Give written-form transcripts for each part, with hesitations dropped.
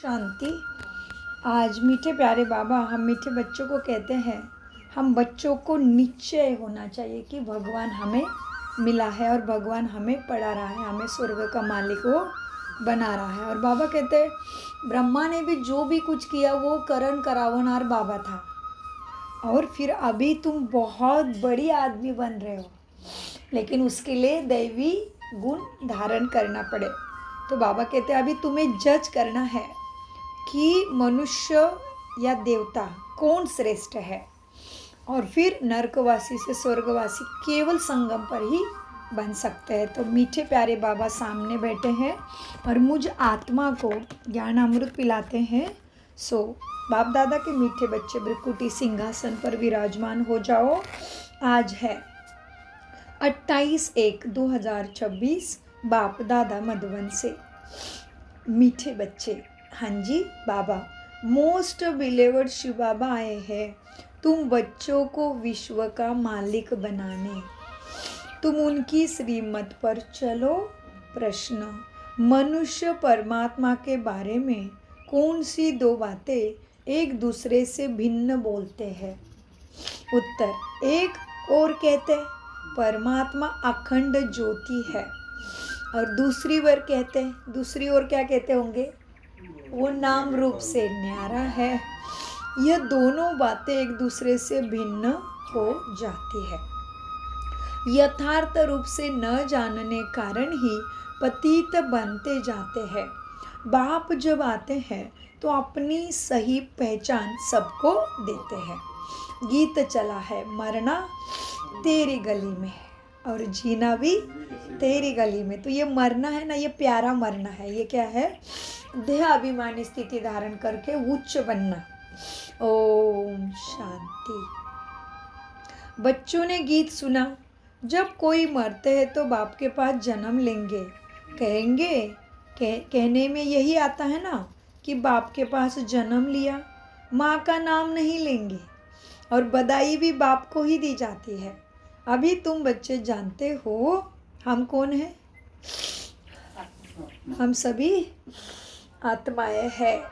शांति। आज मीठे प्यारे बाबा हम मीठे बच्चों को कहते हैं, हम बच्चों को निश्चय होना चाहिए कि भगवान हमें मिला है और भगवान हमें पढ़ा रहा है, हमें स्वर्ग का मालिक वो बना रहा है। और बाबा कहते हैं ब्रह्मा ने भी जो भी कुछ किया वो करण करावनहार बाबा था, और फिर अभी तुम बहुत बड़ी आदमी बन रहे हो, लेकिन उसके लिए दैवी गुण धारण करना पड़े। तो बाबा कहते हैं अभी तुम्हें जज करना है कि मनुष्य या देवता कौन श्रेष्ठ है, और फिर नरकवासी से स्वर्गवासी केवल संगम पर ही बन सकते हैं। तो मीठे प्यारे बाबा सामने बैठे हैं और मुझ आत्मा को ज्ञान अमृत पिलाते हैं। सो बाप दादा के मीठे बच्चे ब्रिकुटी सिंहासन पर विराजमान हो जाओ। आज है 28/1/2026, बाप दादा मधुबन से। मीठे बच्चे, हाँ जी बाबा, मोस्ट बिलीवर्ड शिव बाबा आए हैं तुम बच्चों को विश्व का मालिक बनाने। तुम उनकी श्रीमत पर चलो। प्रश्न, मनुष्य परमात्मा के बारे में कौन सी दो बातें एक दूसरे से भिन्न बोलते हैं? उत्तर, एक और कहते परमात्मा अखंड ज्योति है, और दूसरी ओर क्या कहते होंगे? वो नाम रूप से न्यारा है। यह दोनों बातें एक दूसरे से भिन्न हो जाती है। यथार्थ रूप से न जानने कारण ही पतित बनते जाते हैं। बाप जब आते हैं तो अपनी सही पहचान सबको देते हैं। गीत चला है, मरना तेरी गली में और जीना भी तेरी गली में। तो ये मरना है ना, ये प्यारा मरना है। ये क्या है? देह अभिमानी स्थिति धारण करके उच्च बनना। ओम शांति। बच्चों ने गीत सुना, जब कोई मरते हैं तो बाप के पास जन्म लेंगे, कहेंगे कहने में यही आता है ना कि बाप के पास जन्म लिया, माँ का नाम नहीं लेंगे, और बधाई भी बाप को ही दी जाती है। अभी तुम बच्चे जानते हो हम कौन हैं? हम सभी आत्माएं हैं।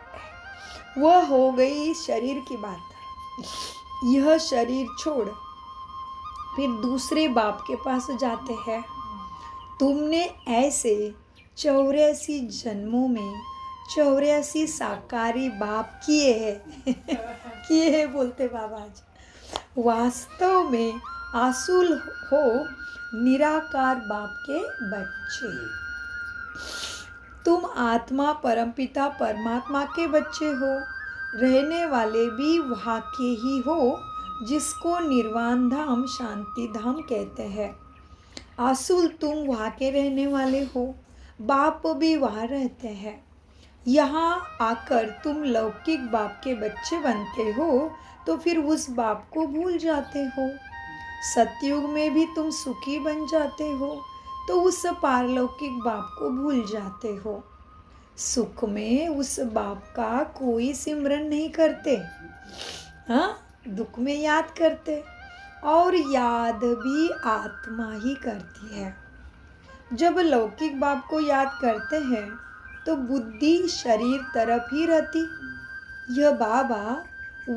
वह हो गई शरीर की बात। यह शरीर छोड़ फिर दूसरे बाप के पास जाते हैं। तुमने ऐसे 84 जन्मों में 84 साकारी बाप किए हैं किए हैं बोलते बाबा आज। वास्तव में आसुल हो निराकार बाप के बच्चे। तुम आत्मा परमपिता परमात्मा के बच्चे हो, रहने वाले भी वहाँ के ही हो जिसको निर्वाण धाम शांति धाम कहते हैं। आसुल तुम वहाँ के रहने वाले हो, बाप भी वहाँ रहते हैं। यहाँ आकर तुम लौकिक बाप के बच्चे बनते हो तो फिर उस बाप को भूल जाते हो। सतयुग में भी तुम सुखी बन जाते हो तो उस पारलौकिक बाप को भूल जाते हो। सुख में उस बाप का कोई सिमरन नहीं करते, हाँ, दुख में याद करते, और याद भी आत्मा ही करती है। जब लौकिक बाप को याद करते हैं तो बुद्धि शरीर तरफ ही रहती। यह बाबा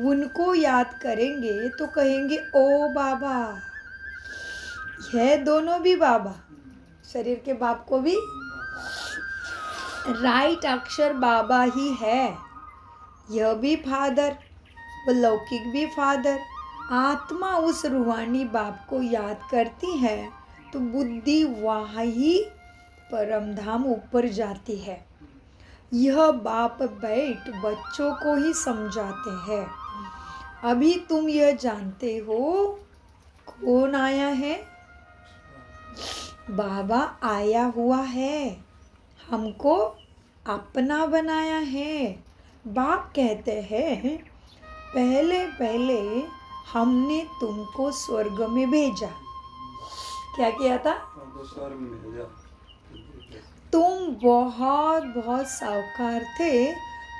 उनको याद करेंगे तो कहेंगे ओ बाबा। यह दोनों भी बाबा, शरीर के बाप को भी राइट अक्षर बाबा ही है। यह भी फादर, वो लौकिक भी फादर। आत्मा उस रूहानी बाप को याद करती है तो बुद्धि वहाँ ही परमधाम ऊपर जाती है। यह बाप बैठ बच्चों को ही समझाते हैं। अभी तुम यह जानते हो कौन आया है? बाबा आया हुआ है, हमको अपना बनाया है। बाप कहते हैं पहले पहले हमने तुमको स्वर्ग में भेजा। क्या किया था? स्वर्ग में भेजा। तुम बहुत बहुत साहूकार थे,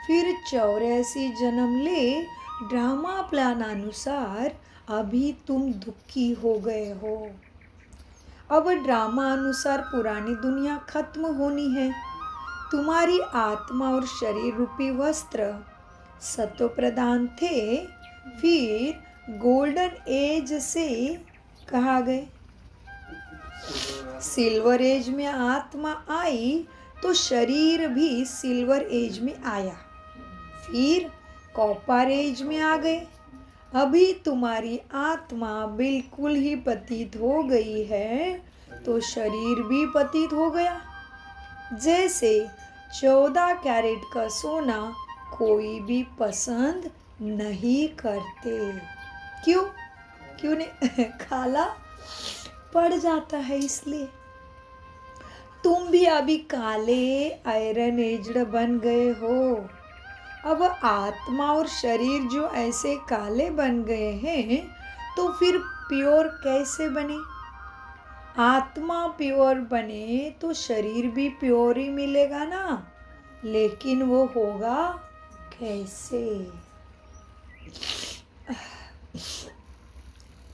फिर 84 जन्म ले ड्रामा प्लान अनुसार अभी तुम दुखी हो गए हो। अब ड्रामा अनुसार पुरानी दुनिया खत्म होनी है तुम्हारी आत्मा और शरीर रूपी वस्त्र सतो प्रधान थे, फिर गोल्डन एज से कहा गए। सिल्वर एज में आत्मा आई तो शरीर भी सिल्वर एज में आया, फिर कॉपर एज में आ गए। अभी तुम्हारी आत्मा बिल्कुल ही पतित हो गई है तो शरीर भी पतित हो गया। जैसे 14 कैरेट का सोना कोई भी पसंद नहीं करते। क्यों? क्यों नहीं? काला पड़ जाता है इसलिए। तुम भी अभी काले आयरन एज्ड बन गए हो। अब आत्मा और शरीर जो ऐसे काले बन गए हैं तो फिर प्योर कैसे बने? आत्मा प्योर बने तो शरीर भी प्योर ही मिलेगा ना, लेकिन वो होगा कैसे?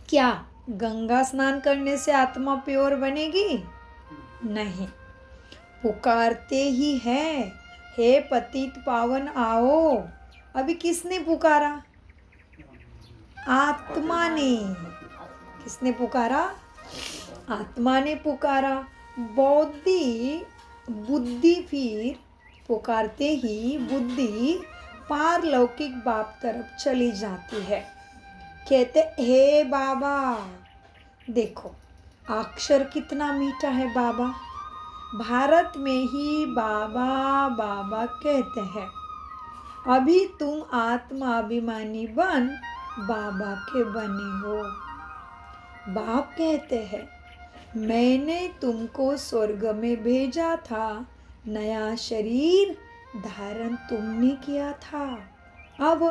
क्या गंगा स्नान करने से आत्मा प्योर बनेगी? नहीं। पुकारते ही है, हे पतित पावन आओ। अभी किसने पुकारा? आत्मा ने। किसने पुकारा? आत्मा ने पुकारा। बुद्धि फिर पुकारते ही बुद्धि पारलौकिक बाप तरफ चली जाती है। कहते हे बाबा। देखो अक्षर कितना मीठा है बाबा। भारत में ही बाबा बाबा कहते हैं। अभी तुम आत्मा अभिमानी बन बाबा के बने हो। बाप कहते हैं मैंने तुमको स्वर्ग में भेजा था, नया शरीर धारण तुमने किया था। अब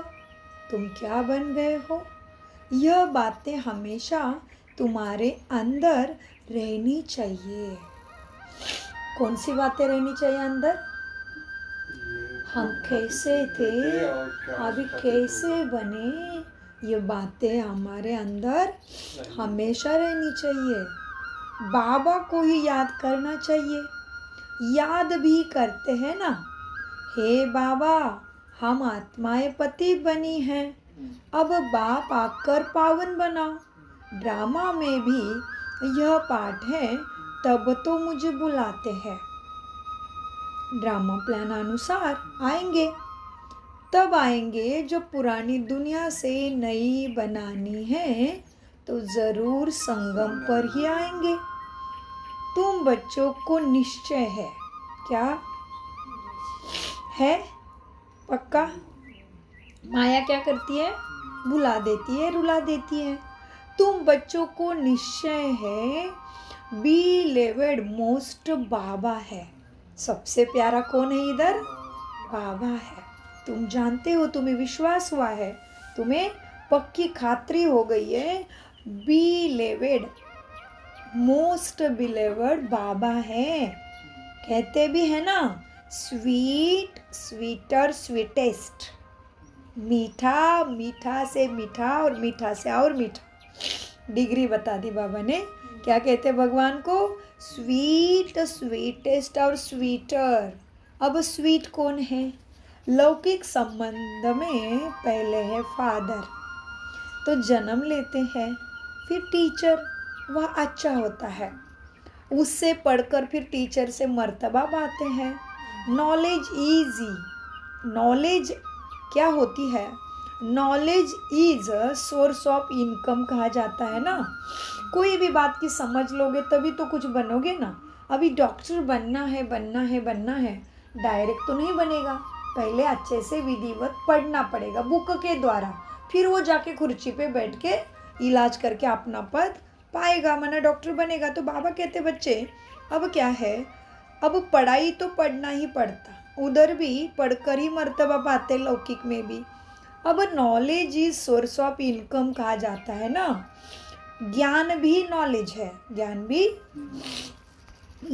तुम क्या बन गए हो? यह बातें हमेशा तुम्हारे अंदर रहनी चाहिए। कौन सी बातें रहनी चाहिए अंदर? हम कैसे थे, अभी कैसे बने, ये बातें हमारे अंदर हमेशा रहनी चाहिए। बाबा को ही याद करना चाहिए। याद भी करते हैं ना, हे बाबा हम आत्माएं पतित बनी हैं, अब बाप आकर पावन बनाओ। ड्रामा में भी यह पाठ है, तब तो मुझे बुलाते हैं। ड्रामा प्लान अनुसार आएंगे, तब आएंगे जब पुरानी दुनिया से नई बनानी है तो जरूर संगम पर ही आएंगे। तुम बच्चों को निश्चय है, क्या है? पक्का? माया क्या करती है? भुला देती है, रुला देती है। तुम बच्चों को निश्चय है बिलीवेड मोस्ट बाबा है। सबसे प्यारा कौन है इधर? बाबा है। तुम जानते हो, तुम्हें विश्वास हुआ है, तुम्हें पक्की खातरी हो गई है बिलीवेड मोस्ट बिलीवेड बाबा है। कहते भी है ना, स्वीट स्वीटर स्वीटेस्ट। मीठा मीठा से मीठा और मीठा से और मीठा। डिग्री बता दी बाबा ने। क्या कहते भगवान को? स्वीट स्वीटेस्ट और स्वीटर। अब स्वीट कौन है? लौकिक संबंध में पहले है फादर, तो जन्म लेते हैं, फिर टीचर, वह अच्छा होता है, उससे पढ़कर फिर टीचर से मर्तबा पाते हैं। Knowledge easy. नॉलेज क्या होती है? Knowledge is source of income कहा जाता है ना। कोई भी बात की समझ लोगे तभी तो कुछ बनोगे ना। अभी डॉक्टर बनना है बनना है बनना है, डायरेक्ट तो नहीं बनेगा, पहले अच्छे से विधिवत पढ़ना पड़ेगा बुक के द्वारा, फिर वो जाके कुर्सी पे बैठ के इलाज करके अपना पद पाएगा, माना डॉक्टर बनेगा। तो बाबा कहते बच्चे अब क्या है, अब पढ़ाई तो पढ़ना ही पड़ता, उधर भी पढ़कर ही मर्तबा पाते, लौकिक में भी। अब knowledge is source of income कहा जाता है ना। ज्ञान भी नॉलेज है, ज्ञान भी,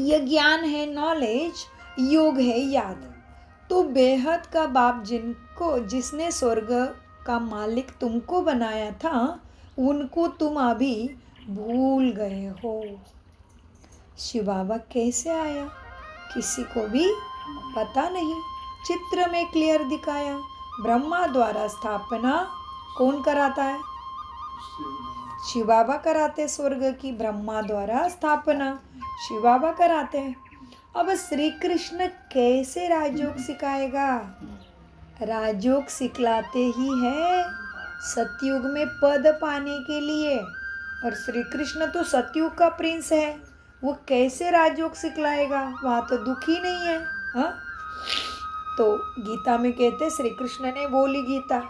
ये ज्ञान है नॉलेज, योग है याद। तो बेहद का बाप जिसने स्वर्ग का मालिक तुमको बनाया था, उनको तुम अभी भूल गए हो। शिव बाबा कैसे आया? किसी को भी पता नहीं, चित्र में क्लियर दिखाया। ब्रह्मा द्वारा स्थापना कौन कराता है? शिव बाबा कराते। स्वर्ग की ब्रह्मा द्वारा स्थापना शिव बाबा कराते हैं। अब श्री कृष्ण कैसे राजयोग सिखाएगा? राजयोग सिखलाते ही है सतयुग में पद पाने के लिए, और श्री कृष्ण तो सतयुग का प्रिंस है, वो कैसे राजयोग सिखलाएगा? वहाँ तो दुख ही नहीं है। हाँ, तो गीता में कहते श्री कृष्ण ने बोली गीता,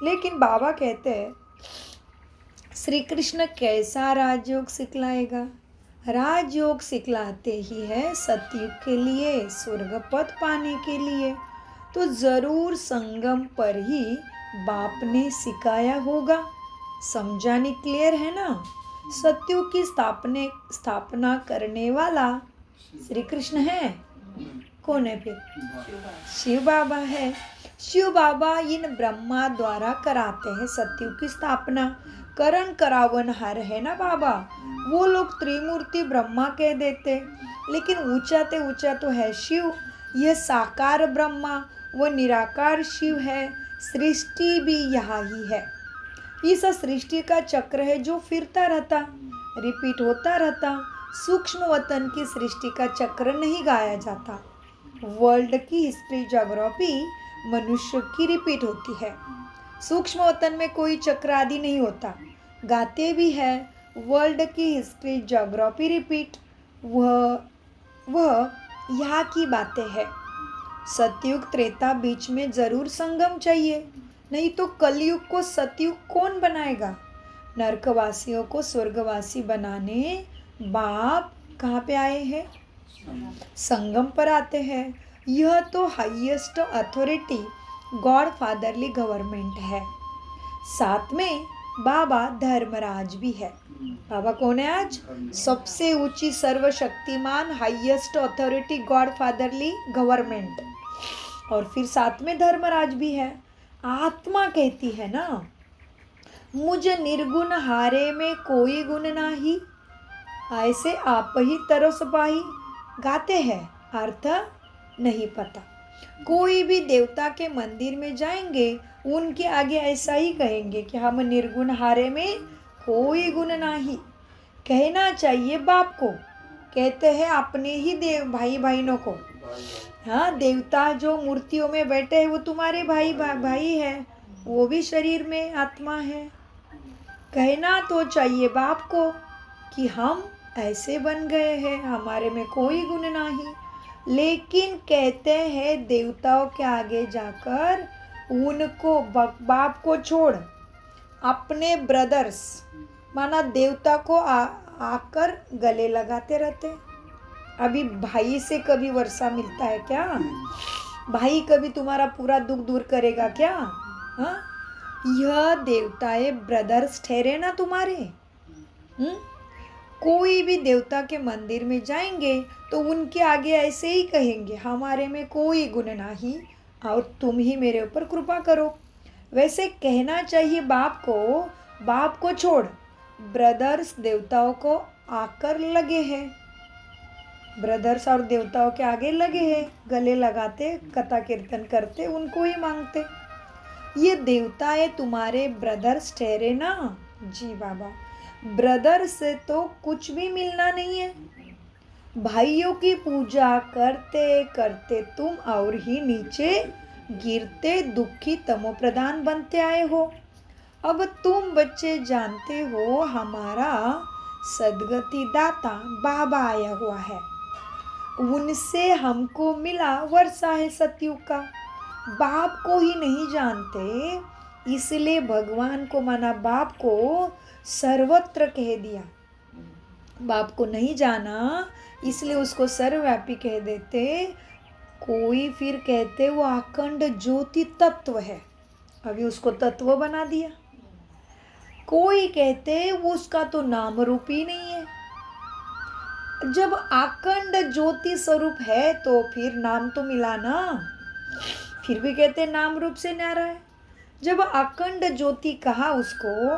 लेकिन बाबा कहते हैं श्री कृष्ण कैसा राजयोग सिखलाएगा? राजयोग सिखलाते ही है सतयुग के लिए, स्वर्ग पद पाने के लिए। तो जरूर संगम पर ही बाप ने सिखाया होगा। समझाने क्लियर है ना? सतयुग की स्थापना करने वाला श्री कृष्ण है। कौन है फिर? शिव बाबा है। शिव बाबा इन ब्रह्मा द्वारा कराते हैं सतयुग की स्थापना। करण करावनहार है ना बाबा, वो लोग त्रिमूर्ति ब्रह्मा कह देते, लेकिन ऊंचा ते ऊंचा तो है शिव। यह साकार ब्रह्मा, वो निराकार शिव है। सृष्टि भी यहाँ ही है। इस सृष्टि का चक्र है जो फिरता रहता, रिपीट होता रहता। सूक्ष्म वतन की सृष्टि का चक्र नहीं गाया जाता। वर्ल्ड की हिस्ट्री ज्योग्राफी मनुष्य की रिपीट होती है। सूक्ष्म वतन में कोई चक्र आदि नहीं होता। गाते भी है वर्ल्ड की हिस्ट्री ज्योग्राफी रिपीट, वह यहाँ की बातें हैं। सतयुग त्रेता बीच में जरूर संगम चाहिए, नहीं तो कलयुग को सतयुग कौन बनाएगा? नरकवासियों को स्वर्गवासी बनाने बाप कहाँ पे आए हैं? संगम पर आते हैं। यह तो highest authority God fatherly government है। साथ में बाबा धर्मराज भी है। बाबा कौन है आज? सबसे ऊंची सर्वशक्तिमान highest authority God fatherly government, और फिर साथ में धर्मराज भी है। आत्मा कहती है ना, मुझ निर्गुण हारे में कोई गुण नाही, ऐसे आप ही तरस पाही। गाते हैं, अर्थ नहीं पता। कोई भी देवता के मंदिर में जाएंगे, उनके आगे ऐसा ही कहेंगे कि हम निर्गुण हारे में कोई गुण नहीं। कहना चाहिए बाप को, कहते हैं अपने ही देव भाई बहनों को। हाँ, देवता जो मूर्तियों में बैठे हैं वो तुम्हारे भाई है, वो भी शरीर में आत्मा है। कहना तो चाहिए बाप को कि हम ऐसे बन गए हैं, हमारे में कोई गुण नहीं। लेकिन कहते हैं देवताओं के आगे जाकर उनको बाप को छोड़ अपने ब्रदर्स माना देवता को आकर गले लगाते रहते। अभी भाई से कभी वर्षा मिलता है क्या? भाई कभी तुम्हारा पूरा दुख दूर करेगा क्या? हाँ, यह देवताएं ब्रदर्स ठहरे ना तुम्हारे। कोई भी देवता के मंदिर में जाएंगे तो उनके आगे ऐसे ही कहेंगे, हमारे में कोई गुण नहीं और तुम ही मेरे ऊपर कृपा करो। वैसे कहना चाहिए बाप को छोड़ ब्रदर्स देवताओं को आकर लगे हैं। ब्रदर्स और देवताओं के आगे लगे हैं, गले लगाते, कथा कीर्तन करते, उनको ही मांगते। ये देवताएं तुम्हारे ब्रदर्स ठहरे ना? जी बाबा, ब्रदर से तो कुछ भी मिलना नहीं है। भाइयों की पूजा करते करते तुम और ही नीचे गिरते दुखी तमोप्रधान बनते आए हो। अब तुम बच्चे जानते हो हमारा सदगति दाता बाबा आया हुआ है, उनसे हमको मिला वर्षा है सतयुग का। बाप को ही नहीं जानते, इसलिए भगवान को माना बाप को सर्वत्र कह दिया। बाप को नहीं जाना इसलिए उसको सर्वव्यापी कह देते। कोई फिर कहते वो अखंड ज्योति तत्व है, अभी उसको तत्व बना दिया। कोई कहते वो उसका तो नाम रूप ही नहीं है। जब अखंड ज्योति स्वरूप है तो फिर नाम तो मिला ना, फिर भी कहते नाम रूप से न्यारा है। जब अखंड ज्योति कहा उसको,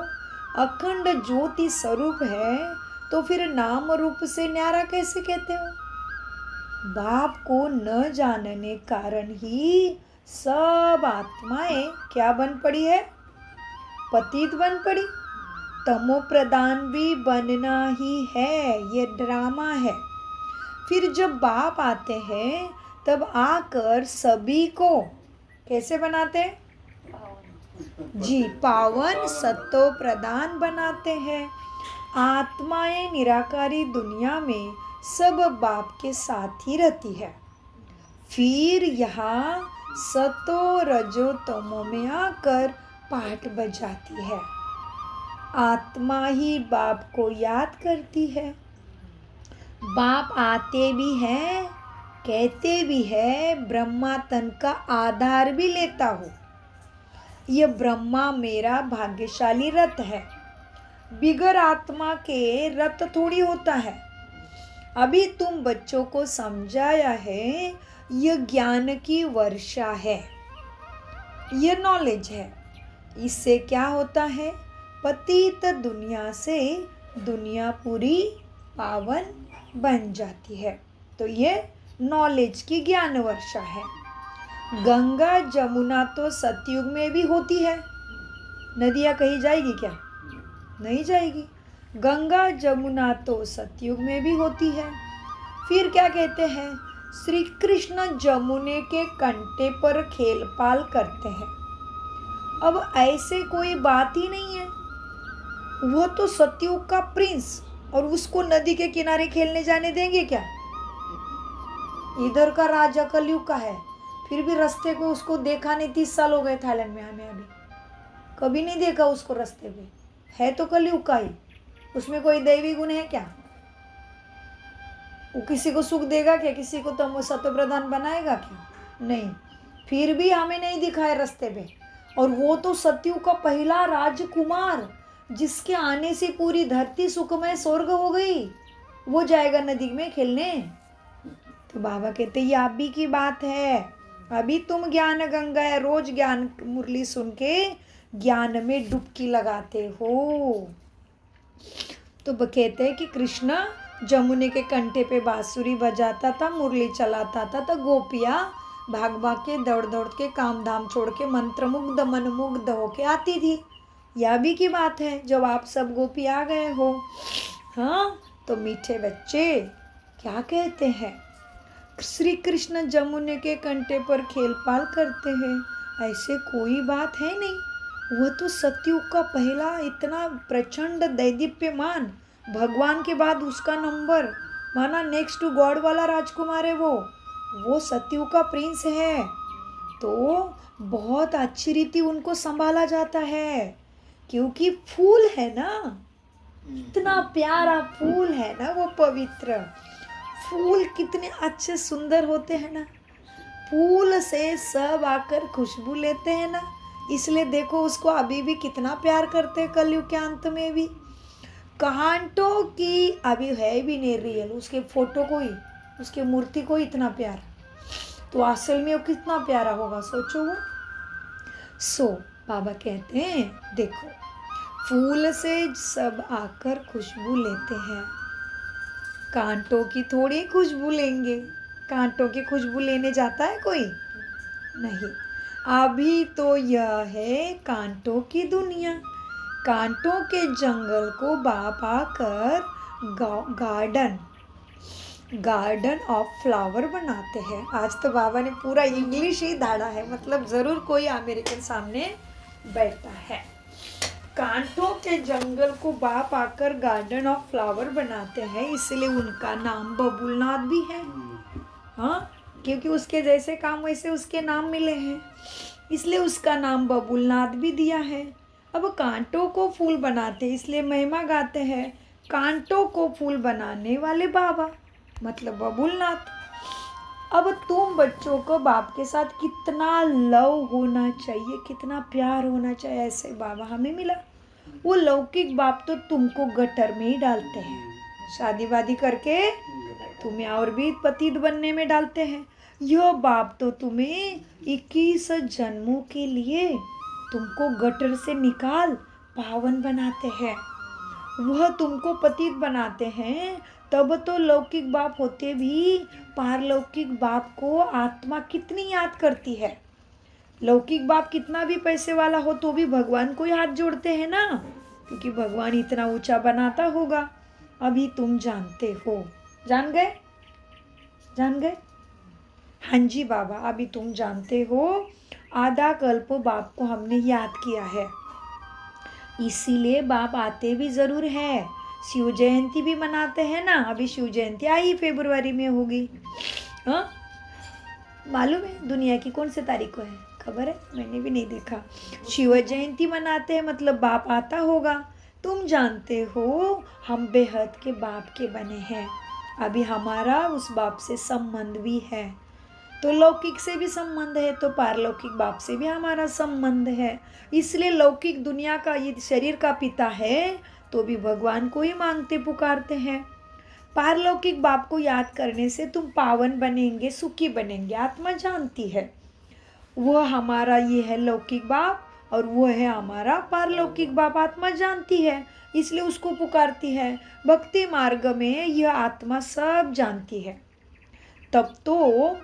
अखंड ज्योति स्वरूप है, तो फिर नाम रूप से न्यारा कैसे कहते हो? बाप को न जानने कारण ही सब आत्माएं क्या बन पड़ी है? पतित बन पड़ी। तमो प्रधान भी बनना ही है, ये ड्रामा है। फिर जब बाप आते हैं तब आकर सभी को कैसे बनाते हैं? जी, पावन सत्तो प्रदान बनाते हैं। आत्माएं निराकारी दुनिया में सब बाप के साथ ही रहती है। फिर यहाँ सतो रजो तमो में आकर पाठ बजाती है। आत्मा ही बाप को याद करती है। बाप आते भी हैं, कहते भी है, ब्रह्मा तन का आधार भी लेता हो। यह ब्रह्मा मेरा भाग्यशाली रथ है। बिगर आत्मा के रथ थोड़ी होता है। अभी तुम बच्चों को समझाया है, यह ज्ञान की वर्षा है, यह नॉलेज है। इससे क्या होता है? पतित दुनिया से दुनिया पूरी पावन बन जाती है। तो ये नॉलेज की ज्ञान वर्षा है। गंगा जमुना तो सतयुग में भी होती है। नदियाँ कहीं जाएगी क्या? नहीं जाएगी। गंगा जमुना तो सतयुग में भी होती है। फिर क्या कहते हैं? श्री कृष्ण जमुने के कंटे पर खेल पाल करते हैं। अब ऐसे कोई बात ही नहीं है। वो तो सतयुग का प्रिंस, और उसको नदी के किनारे खेलने जाने देंगे क्या? इधर का राजा कलयुग का है, फिर भी रास्ते को उसको देखा नहीं। 30 साल हो गए थाईलैंड में हमें, अभी कभी नहीं देखा उसको रास्ते पे। है तो कलयुग का ही, उसमें कोई दैवी गुण है क्या? वो किसी को सुख देगा क्या? किसी को तमो सतो प्रधान बनाएगा क्या? नहीं। फिर भी हमें नहीं दिखाए रास्ते पे। और वो तो सतयुग का पहला राजकुमार, जिसके आने से पूरी धरती सुखमय स्वर्ग हो गई, वो जाएगा नदी में खेलने। तो बाबा कहते ये आप भी की बात है। अभी तुम ज्ञान गंगा है, रोज ज्ञान मुरली सुन के ज्ञान में डुबकी लगाते हो। तो कहते हैं कि कृष्ण जमुने के कंठे पे बांसुरी बजाता था, मुरली चलाता था, तो गोपियाँ भाग भाग के दौड़ दौड़ के काम धाम छोड़ के मंत्रमुग्ध मनमुग्ध होके आती थी। यह भी की बात है जब आप सब गोपी आ गए हो। हाँ, तो मीठे बच्चे क्या कहते हैं? श्री कृष्ण जमुने के कंठे पर खेल पाल करते हैं, ऐसे कोई बात है नहीं। वह तो सतयुग का पहला इतना प्रचंड दैदीप्यमान, भगवान के बाद उसका नंबर माना नेक्स्ट टू गॉड वाला राजकुमार है। वो सतयुग का प्रिंस है। तो बहुत अच्छी रीति उनको संभाला जाता है, क्योंकि फूल है ना, इतना प्यारा फूल है ना, वो पवित्र फूल कितने अच्छे सुंदर होते हैं ना। फूल से सब आकर खुशबू लेते हैं ना, इसलिए देखो उसको अभी भी कितना प्यार करते हैं। कलयुग के अंत में भी कांटों की अभी है भी नहीं रियल, उसके फोटो को ही, उसके मूर्ति को इतना प्यार, तो असल में वो कितना प्यारा होगा, सोचो वो। सो बाबा कहते हैं देखो, फूल से सब आकर खुशबू लेते हैं, कांटों की थोड़ी खुशबू लेंगे। कांटों की खुशबू लेने जाता है कोई? नहीं। अभी तो यह है कांटों की दुनिया। कांटों के जंगल को बाप आकर गार्डन ऑफ फ्लावर बनाते हैं। आज तो बाबा ने पूरा इंग्लिश ही धाड़ा है, मतलब ज़रूर कोई अमेरिकन सामने बैठता है। कांटों के जंगल को बाप आकर गार्डन ऑफ फ्लावर बनाते हैं, इसलिए उनका नाम बबुलनाथ भी है। हाँ, क्योंकि उसके जैसे काम वैसे उसके नाम मिले हैं, इसलिए उसका नाम बबुलनाथ भी दिया है। अब कांटों को फूल बनाते इसलिए महिमा गाते हैं, कांटों को फूल बनाने वाले बाबा मतलब बबुलनाथ। अब तुम बच्चों को बाप के साथ कितना लव होना चाहिए, कितना प्यार होना चाहिए, ऐसे बाबा हमें मिला। वो लौकिक बाप तो तुमको गटर में ही डालते हैं, शादी वादी करके तुम्हें और भी पतित बनने में डालते हैं। यह बाप तो तुम्हें 21 जन्मों के लिए तुमको गटर से निकाल पावन बनाते हैं। वह तुमको पतित बनाते हैं तब तो लौकिक बाप होते भी पारलौकिक बाप को आत्मा कितनी याद करती है। लौकिक बाप कितना भी पैसे वाला हो तो भी भगवान को ही हाथ जोड़ते हैं ना, क्योंकि भगवान इतना ऊंचा बनाता होगा। अभी तुम जानते हो, जान गए, जान गए? हाँ जी बाबा, अभी तुम जानते हो आधा कल्प बाप को हमने याद किया है, इसीलिए बाप आते भी जरूर है। शिव जयंती भी मनाते हैं ना, अभी शिव जयंती आई फरवरी में होगी। हाँ, मालूम है दुनिया की कौन से तारीख को है? खबर है? मैंने भी नहीं देखा। शिव जयंती मनाते हैं मतलब बाप आता होगा। तुम जानते हो हम बेहद के बाप के बने हैं, अभी हमारा उस बाप से संबंध भी है। तो लौकिक से भी संबंध है तो पारलौकिक बाप से भी हमारा संबंध है। इसलिए लौकिक दुनिया का ये शरीर का पिता है तो भी भगवान को ही मांगते पुकारते हैं। पारलौकिक बाप को याद करने से तुम पावन बनेंगे, सुखी बनेंगे। आत्मा जानती है वह हमारा ये है लौकिक बाप और वो है हमारा पारलौकिक बाप। आत्मा जानती है इसलिए उसको पुकारती है। भक्ति मार्ग में यह आत्मा सब जानती है, तब तो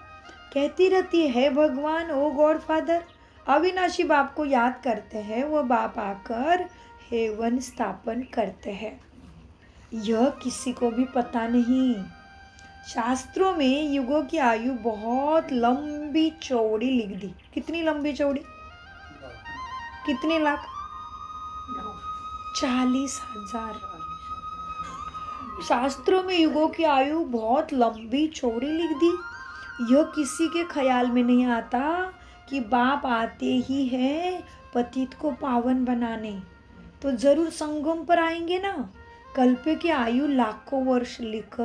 कहती रहती है भगवान ओ गॉड फादर। अविनाशी बाप को याद करते हैं, वह बाप आकर हेवन स्थापन करते हैं। यह किसी को भी पता नहीं। शास्त्रों में युगों की आयु बहुत लंबी चौड़ी लिख दी। कितनी लंबी चौड़ी? कितने लाख? 40,000। शास्त्रों में युगों की आयु बहुत लंबी चौड़ी लिख दी। यह किसी के ख्याल में नहीं आता कि बाप आते ही है पतित को पावन बनाने, तो जरूर संगम पर आएंगे ना। कल्प की आयु लाखों वर्ष लिख,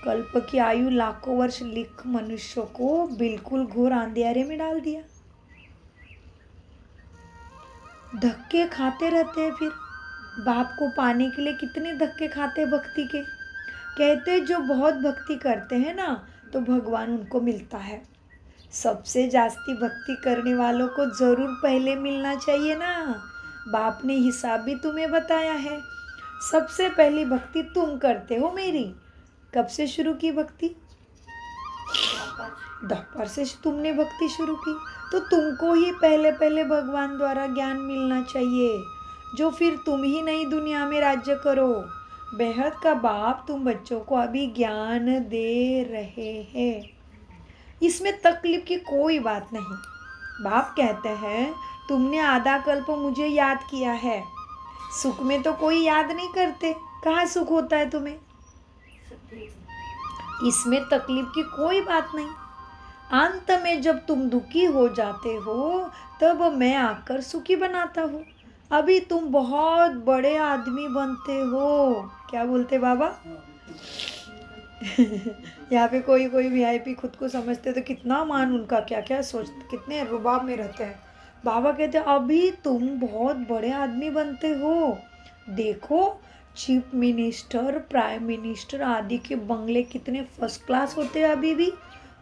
कल्प की आयु लाखों वर्ष लिख मनुष्य को बिल्कुल घोर अंधेरे में डाल दिया। धक्के खाते रहते हैं, फिर बाप को पाने के लिए कितने धक्के खाते भक्ति के। कहते जो बहुत भक्ति करते हैं ना तो भगवान उनको मिलता है। सबसे जास्ती भक्ति करने वालों को जरूर पहले मिलना चाहिए ना। बाप ने हिसाब भी तुम्हें बताया है। सबसे पहली भक्ति तुम करते हो मेरी। कब से शुरू की भक्ति? 10 से तुमने भक्ति शुरू की, तो तुमको ही पहले पहले भगवान द्वारा ज्ञान मिलना चाहिए, जो फिर तुम ही नई दुनिया में राज्य करो। बेहद का बाप तुम बच्चों को अभी ज्ञान दे रहे हैं, इसमें तकलीफ की कोई बात नहीं। बाप कहते हैं तुमने आधा कल्प मुझे याद किया है। सुख में तो कोई याद नहीं करते, कहाँ सुख होता है तुम्हें? इसमें तकलीफ की कोई बात नहीं। अंत में जब तुम दुखी हो जाते हो तब मैं आकर सुखी बनाता हूँ। अभी तुम बहुत बड़े आदमी बनते हो। क्या बोलते बाबा? यहाँ पे कोई कोई वीआईपी खुद को समझते तो कितना मान उनका, क्या क्या सोचते, कितने रुबाब में रहते हैं। बाबा कहते अभी तुम बहुत बड़े आदमी बनते हो। देखो चीफ मिनिस्टर, प्राइम मिनिस्टर आदि के बंगले कितने फर्स्ट क्लास होते हैं अभी भी।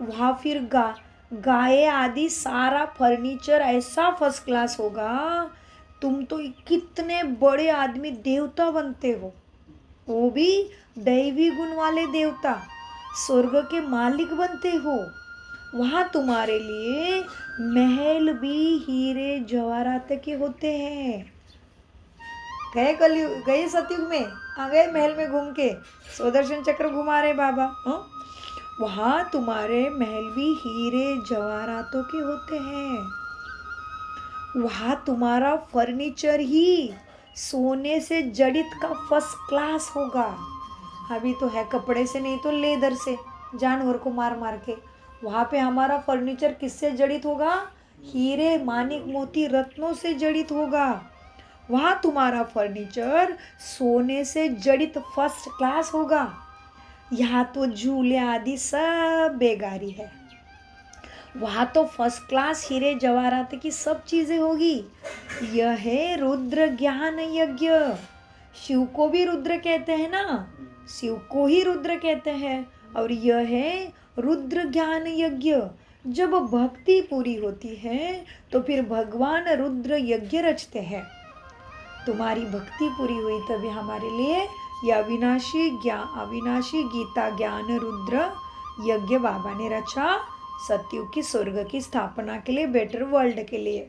वहाँ फिर गाय आदि सारा फर्नीचर ऐसा फर्स्ट क्लास होगा। तुम तो कितने बड़े आदमी, देवता बनते हो, वो भी दैवी गुण वाले देवता, स्वर्ग के मालिक बनते हो। वहाँ तुम्हारे लिए महल भी हीरे जवाहरात के होते हैं। गए सतयुग में, आ गए महल में घूम के, सुदर्शन चक्र घुमा रहे बाबा। वहाँ तुम्हारे महल भी हीरे जवाहरातों के होते हैं। वहाँ तुम्हारा फर्नीचर ही सोने से जड़ित का फर्स्ट क्लास होगा। अभी तो है कपड़े से, नहीं तो लेदर से, जानवर को मार मार के। वहाँ पे हमारा फर्नीचर किससे जड़ित होगा? हीरे, मानिक, मोती, रत्नों से जड़ित होगा। वहाँ तुम्हारा फर्नीचर सोने से जड़ित फर्स्ट क्लास होगा। यहाँ तो झूले आदि सब बेगारी है। वहाँ तो फर्स्ट क्लास हीरे जवाहरात की सब चीज़ें होगी। यह है रुद्र ज्ञान यज्ञ। शिव को भी रुद्र कहते हैं ना, शिव को ही रुद्र कहते हैं। और यह है रुद्र ज्ञान यज्ञ। जब भक्ति पूरी होती है तो फिर भगवान रुद्र यज्ञ रचते हैं। तुम्हारी भक्ति पूरी हुई तभी हमारे लिए ये अविनाशी गीता ज्ञान रुद्र यज्ञ बाबा ने रचा सतयुग की स्वर्ग की स्थापना के लिए, बेटर वर्ल्ड के लिए।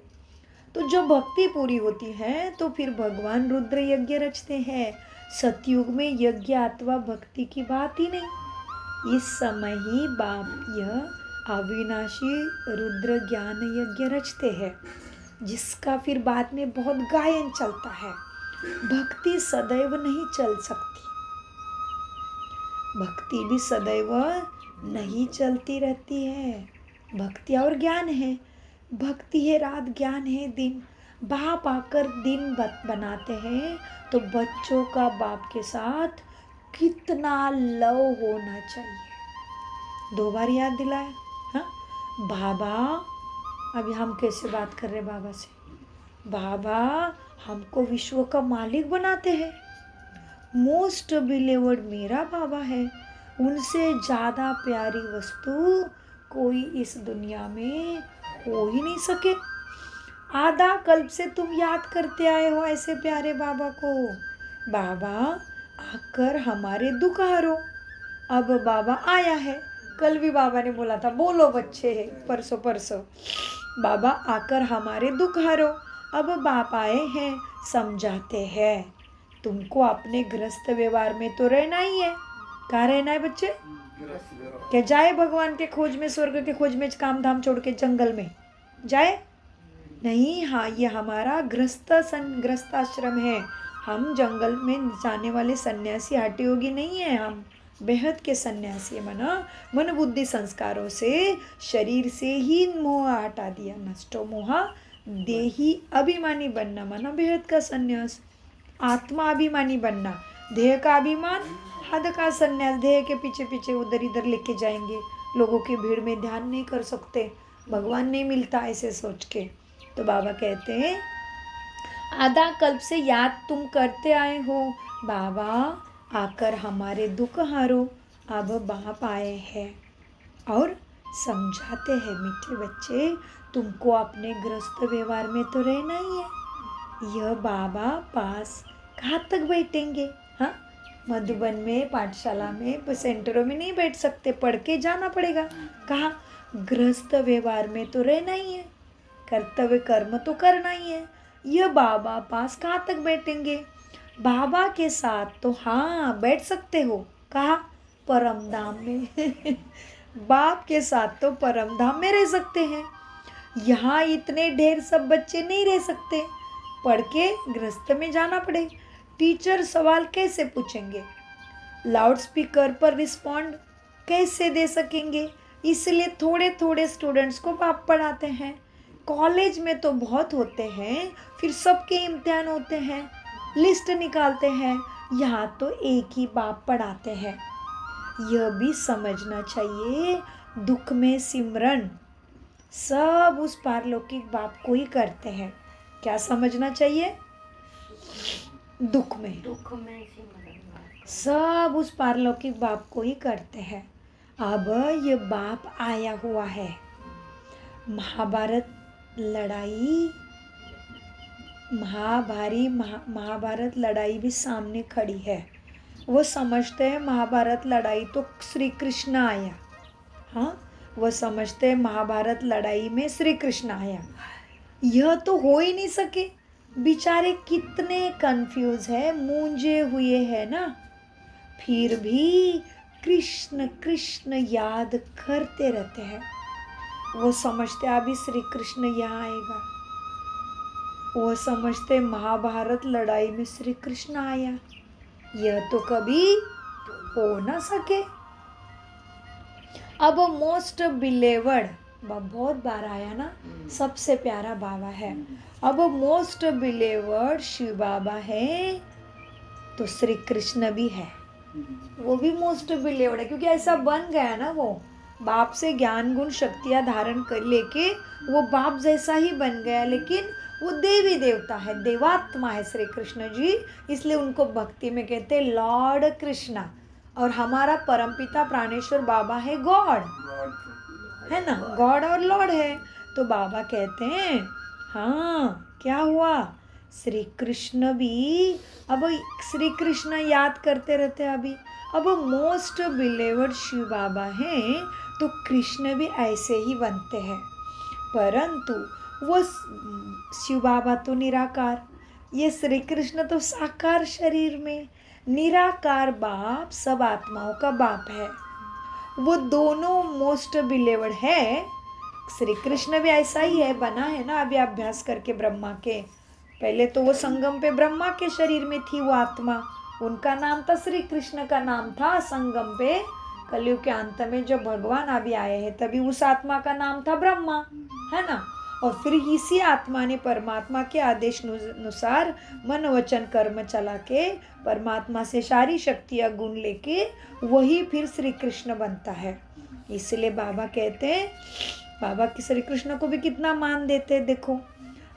तो जो भक्ति पूरी होती है तो फिर भगवान रुद्र यज्ञ रचते हैं। सतयुग में यज्ञ अथवा भक्ति की बात ही नहीं। इस समय ही बाप यह अविनाशी रुद्र ज्ञान यज्ञ रचते हैं, जिसका फिर बाद में बहुत गायन चलता है। भक्ति सदैव नहीं चल सकती, भक्ति भी सदैव नहीं चलती रहती है। भक्ति और ज्ञान है, भक्ति है रात, ज्ञान है दिन। बाप आकर दिन बनाते हैं तो बच्चों का बाप के साथ कितना लव होना चाहिए। 2 बार याद दिलाया। हाँ, बाबा, अभी हम कैसे बात कर रहे बाबा से? बाबा हमको विश्व का मालिक बनाते हैं। मोस्ट बिलीवर्ड मेरा बाबा है। उनसे ज़्यादा प्यारी वस्तु कोई इस दुनिया में हो ही नहीं सके। आधा कल्प से तुम याद करते आए हो ऐसे प्यारे बाबा को। बाबा आकर हमारे दुख हरो। अब बाबा आया है। कल भी बाबा ने बोला था, बोलो बच्चे है, परसों बाबा आकर हमारे दुख हरो। अब बाप आए हैं, समझाते हैं तुमको अपने गृहस्थ व्यवहार में तो रहना ही है। कहाँ रहना है बच्चे? क्या जाए भगवान के खोज में, स्वर्ग के खोज में, काम धाम छोड़ के जंगल में जाए? नहीं। हाँ, ये हमारा गृहस्थाश्रम है। हम जंगल में जाने वाले सन्यासी हठी योगी नहीं है। हम बेहद के सन्यासी मन बुद्धि संस्कारों से, शरीर से ही मोह हटा दिया। नष्टो मोहा देही अभिमानी बनना माना बेहद का सन्यास। आत्मा अभिमानी बनना, देह का अभिमान, हद का सन्यास। देह के पीछे पीछे उधर इधर लेके जाएंगे, लोगों की भीड़ में ध्यान नहीं कर सकते, भगवान नहीं मिलता ऐसे सोच के। तो बाबा कहते हैं आधा कल्प से याद तुम करते आए हो। बाबा आकर हमारे दुख हारो। अब बाप आए हैं और समझाते हैं, मीठे बच्चे तुमको अपने गृहस्थ व्यवहार में तो रहना ही है। यह बाबा पास कहाँ तक बैठेंगे? हाँ, मधुबन में, पाठशाला में, सेंटरों में नहीं बैठ सकते, पढ़ के जाना पड़ेगा। कहाँ? गृहस्थ व्यवहार में तो रहना ही है, कर्तव्य कर्म तो करना ही है। यह बाबा पास कहाँ तक बैठेंगे? बाबा के साथ तो हाँ बैठ सकते हो। कहाँ? परम धाम में। बाप के साथ तो परम धाम में रह सकते हैं। यहाँ इतने ढेर सब बच्चे नहीं रह सकते, पढ़ के गृहस्थ में जाना पड़े। टीचर सवाल कैसे पूछेंगे? लाउड स्पीकर पर रिस्पॉन्ड कैसे दे सकेंगे? इसलिए थोड़े थोड़े स्टूडेंट्स को बाप पढ़ाते हैं। कॉलेज में तो बहुत होते हैं, फिर सबके इम्तिहान होते हैं, लिस्ट निकालते हैं। यहाँ तो एक ही बाप पढ़ाते हैं। यह भी समझना चाहिए, दुख में सिमरन सब उस पारलौकिक बाप को ही करते हैं। क्या समझना चाहिए? दुख में सब उस पारलौकिक बाप को ही करते हैं। अब ये बाप आया हुआ है। महाभारत लड़ाई भी सामने खड़ी है। वो समझते हैं महाभारत लड़ाई तो श्री कृष्ण आया। हाँ, वो समझते हैं महाभारत लड़ाई में श्री कृष्ण आया। यह तो हो ही नहीं सके। बेचारे कितने कंफ्यूज है, मूंझे हुए हैं ना, फिर भी कृष्ण कृष्ण याद करते रहते हैं। वो समझते अभी श्री कृष्ण यहाँ आएगा। वो समझते महाभारत लड़ाई में श्री कृष्ण आया। यह तो कभी हो ना सके। अब मोस्ट बिलीवर्ड बहुत बार आया ना, सबसे प्यारा बाबा है। अब मोस्ट बिलीवर्ड शिव बाबा है तो श्री कृष्ण भी है, वो भी मोस्ट बिलीवर्ड है, क्योंकि ऐसा बन गया ना। वो बाप से ज्ञान गुण शक्तियाँ धारण कर लेके वो बाप जैसा ही बन गया, लेकिन वो देवी देवता है, देवात्मा है श्री कृष्ण जी। इसलिए उनको भक्ति में कहते हैं लॉर्ड कृष्णा। और हमारा परमपिता प्राणेश्वर बाबा है गॉड, है ना, गॉड और लॉर्ड है। तो बाबा कहते हैं हाँ क्या हुआ, श्री कृष्ण भी, अब श्री कृष्ण याद करते रहते हैं अभी। अब मोस्ट बिलीवर्ड शिव बाबा हैं तो कृष्ण भी ऐसे ही बनते हैं, परंतु वो शिव बाबा तो निराकार, ये श्री कृष्ण तो साकार शरीर में। निराकार बाप सब आत्माओं का बाप है, वो दोनों मोस्ट बिलीवर्ड है। श्री कृष्ण भी ऐसा ही है, बना है ना अभी अभ्यास करके ब्रह्मा के। पहले तो वो संगम पे ब्रह्मा के शरीर में थी वो आत्मा, उनका नाम था श्री कृष्ण का नाम था। संगम पे कलयुग के अंत में जब भगवान अभी आए हैं तभी उस आत्मा का नाम था ब्रह्मा, है ना। और फिर इसी आत्मा ने परमात्मा के आदेश अनुसार मन वचन कर्म चला के परमात्मा से सारी शक्तियाँ गुण लेके वही फिर श्री कृष्ण बनता है। इसलिए बाबा कहते हैं, बाबा की श्री कृष्ण को भी कितना मान देते हैं देखो।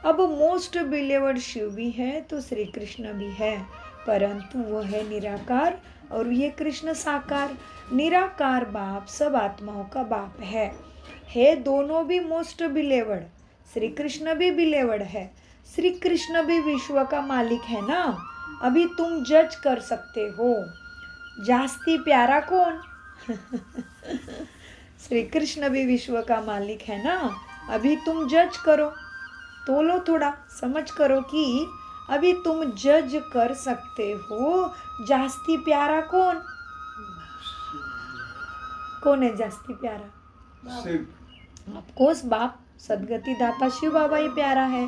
अब मोस्ट बिलीवर्ड शिव भी है तो श्री कृष्ण भी है, परंतु वह है निराकार और ये कृष्ण साकार। निराकार बाप सब आत्माओं का बाप है दोनों भी मोस्ट बिलीवर्ड। श्री कृष्ण भी बिलीवर्ड है, श्री कृष्ण भी विश्व का मालिक है ना। अभी तुम जज कर सकते हो जास्ती प्यारा कौन श्री कृष्ण भी विश्व का मालिक है ना। अभी तुम जज करो, तोलो थोड़ा, समझ करो कि अभी तुम जज कर सकते हो जास्ती प्यारा कौन है जास्ती प्यारा। ऑफकोर्स बाप सदगति दाता शिव बाबा ही प्यारा है।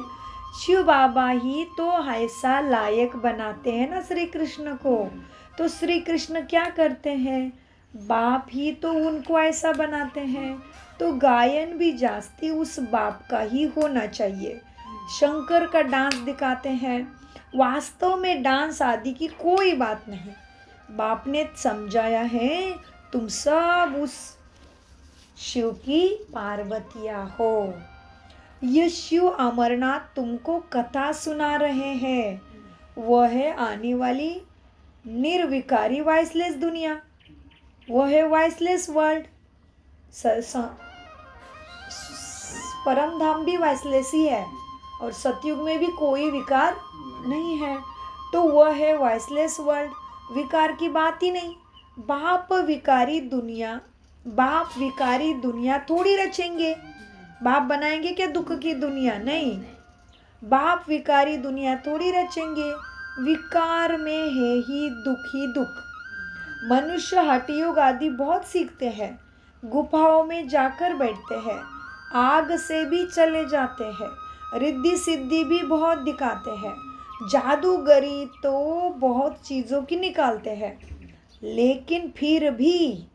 शिव बाबा ही तो ऐसा लायक बनाते हैं ना श्री कृष्ण को। तो श्री कृष्ण क्या करते हैं, बाप ही तो उनको ऐसा बनाते हैं, तो गायन भी जास्ती उस बाप का ही होना चाहिए। शंकर का डांस दिखाते हैं, वास्तव में डांस आदि की कोई बात नहीं, बाप ने समझाया है तुम सब उस शिव की पार्वतियाँ हो। ये शिव अमरनाथ तुमको कथा सुना रहे हैं, वह है आने वाली निर्विकारी वॉइसलेस दुनिया, वह है वॉइसलेस वर्ल्ड। परम धाम भी वॉइसलेस ही है और सतयुग में भी कोई विकार नहीं है, तो वह है वॉइसलेस वर्ल्ड, विकार की बात ही नहीं। बाप विकारी दुनिया थोड़ी रचेंगे, बाप बनाएंगे क्या दुख की दुनिया, नहीं। बाप विकारी दुनिया थोड़ी रचेंगे, विकार में है ही दुख। मनुष्य हठयोग आदि बहुत सीखते हैं, गुफाओं में जाकर बैठते हैं, आग से भी चले जाते हैं, रिद्धि सिद्धि भी बहुत दिखाते हैं, जादूगरी तो बहुत चीज़ों की निकालते हैं, लेकिन फिर भी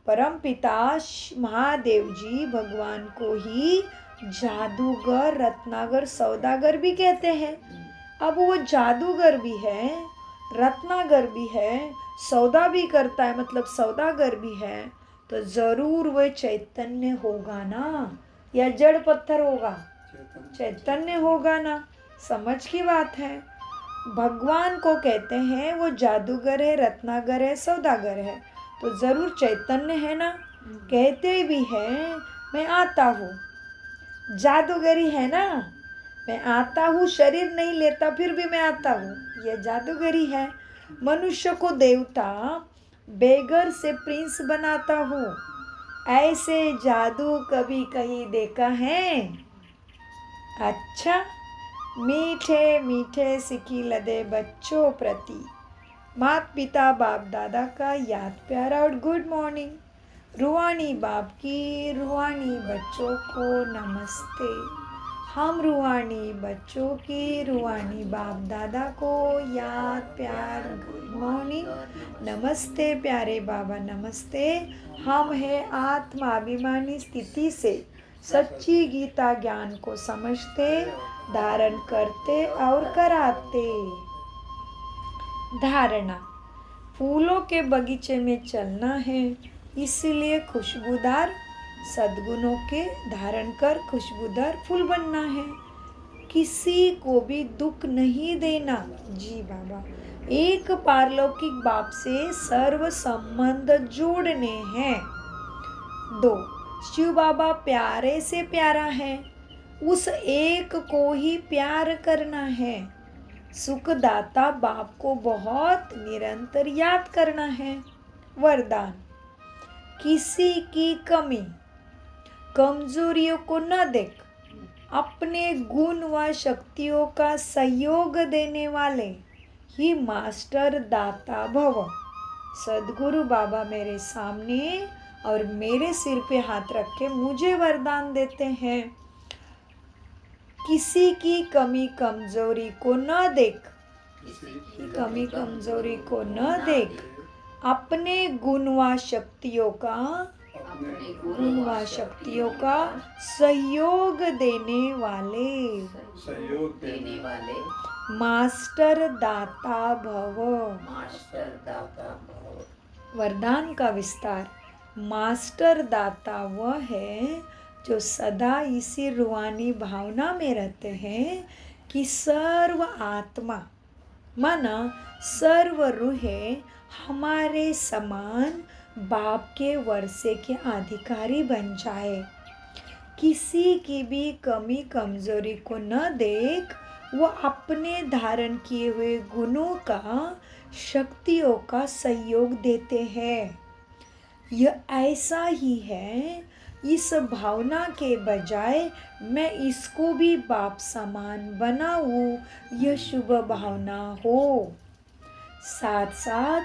परमपिता महादेव जी भगवान को ही जादूगर, रत्नागर, सौदागर भी कहते हैं। अब वो जादूगर भी है, रत्नागर भी है, सौदा भी करता है, मतलब सौदागर भी है, तो जरूर वह चैतन्य होगा ना, या जड़ पत्थर होगा, चैतन्य होगा ना। समझ की बात है। भगवान को कहते हैं वो जादूगर है, रत्नागर है, सौदागर है, तो जरूर चैतन्य है ना। कहते भी हैं मैं आता हूँ, जादूगरी है ना, मैं आता हूँ, शरीर नहीं लेता फिर भी मैं आता हूँ, यह जादूगरी है। मनुष्य को देवता, बेगर से प्रिंस बनाता हूँ, ऐसे जादू कभी कहीं देखा है। अच्छा, मीठे मीठे सिखी लदे बच्चों प्रति माता पिता बाप दादा का याद प्यारा और गुड मॉर्निंग। रूहानी बाप की रूहानी बच्चों को नमस्ते। हम रूहानी बच्चों की रूहानी बाप दादा को याद प्यार गुड मॉर्निंग, नमस्ते प्यारे बाबा नमस्ते। हम है आत्माभिमानी स्थिति से सच्ची गीता ज्ञान को समझते, धारण करते और कराते। धारणा, फूलों के बगीचे में चलना है, इसलिए खुशबूदार सद्गुणों के धारण कर खुशबूदार फूल बनना है। किसी को भी दुख नहीं देना, जी बाबा। एक पारलौकिक बाप से सर्व संबंध जोड़ने हैं। 2, शिव बाबा प्यारे से प्यारा है, उस एक को ही प्यार करना है। सुखदाता बाप को बहुत निरंतर याद करना है। वरदान, किसी की कमी कमजोरियों को न देख अपने गुण व शक्तियों का सहयोग देने वाले ही मास्टर दाता भव। सद्गुरु बाबा मेरे सामने और मेरे सिर पे हाथ रख के मुझे वरदान देते हैं, किसी की कमी कमजोरी को न देख, कमी कमजोरी को न देख अपने गुण व शक्तियों का सहयोग देने वाले मास्टर दाता भव। वरदान का विस्तार, मास्टर दाता वह है जो सदा इसी रूहानी भावना में रहते हैं कि सर्व आत्मा माना सर्व रूहें हमारे समान बाप के वर्षे के अधिकारी बन जाए। किसी की भी कमी कमजोरी को न देख वो अपने धारण किए हुए गुणों का शक्तियों का सहयोग देते हैं। यह ऐसा ही है, इस भावना के बजाय मैं इसको भी बाप समान बनाऊं, यह शुभ भावना हो। साथ साथ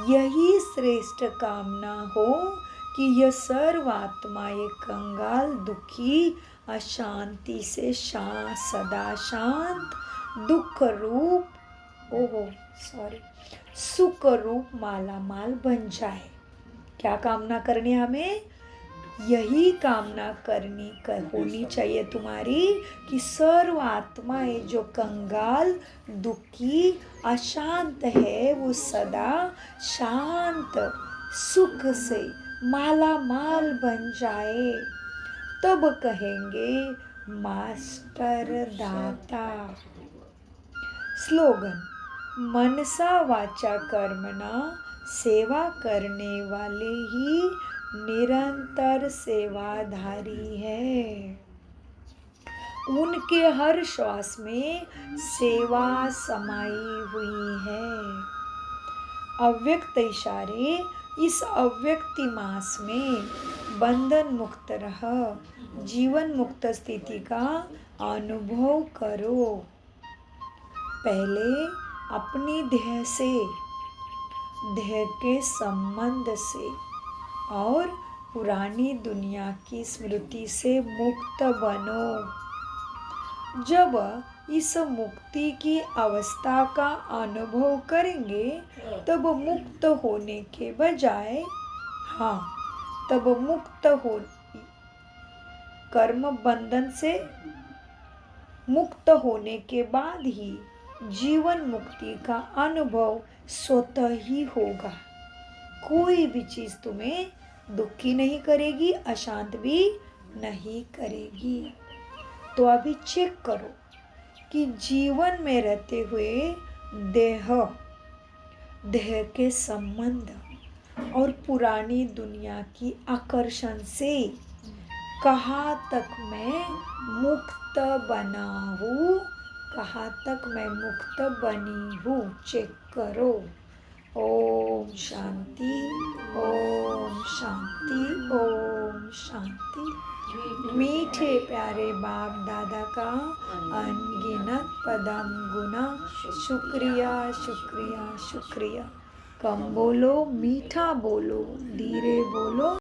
यही श्रेष्ठ कामना हो कि यह सर्व आत्माएं कंगाल दुखी अशांति से सदा शांत सुख रूप मालामाल बन जाए। क्या कामना करनी हमें? यही कामना होनी चाहिए तुम्हारी कि सर्व आत्माएं जो कंगाल दुखी अशांत है वो सदा शांत सुख से मालामाल बन जाए। तब कहेंगे मास्टर दाता। स्लोगन, मनसा वाचा कर्मणा सेवा करने वाले ही निरंतर सेवाधारी है। उनके हर श्वास में सेवा समाई हुई है। अव्यक्त इशारे, इस अव्यक्ति मास में बंधन मुक्त रह जीवन मुक्त स्थिति का अनुभव करो। पहले अपनी देह के संबंध से और पुरानी दुनिया की स्मृति से मुक्त बनो। जब इस मुक्ति की अवस्था का अनुभव करेंगे तब मुक्त होने के बजाय कर्म बंधन से मुक्त होने के बाद ही जीवन मुक्ति का अनुभव स्वतः ही होगा। कोई भी चीज तुम्हें दुखी नहीं करेगी, अशांत भी नहीं करेगी। तो अभी चेक करो कि जीवन में रहते हुए देह के संबंध और पुरानी दुनिया की आकर्षण से कहाँ तक मैं मुक्त बना हूँ, कहाँ तक मैं मुक्त बनी हूँ, चेक करो। ओम शांति, ओम शांति, ओम शांति। मीठे प्यारे बाप दादा का अनगिनत पदम गुना शुक्रिया शुक्रिया शुक्रिया। कम बोलो, मीठा बोलो, धीरे बोलो।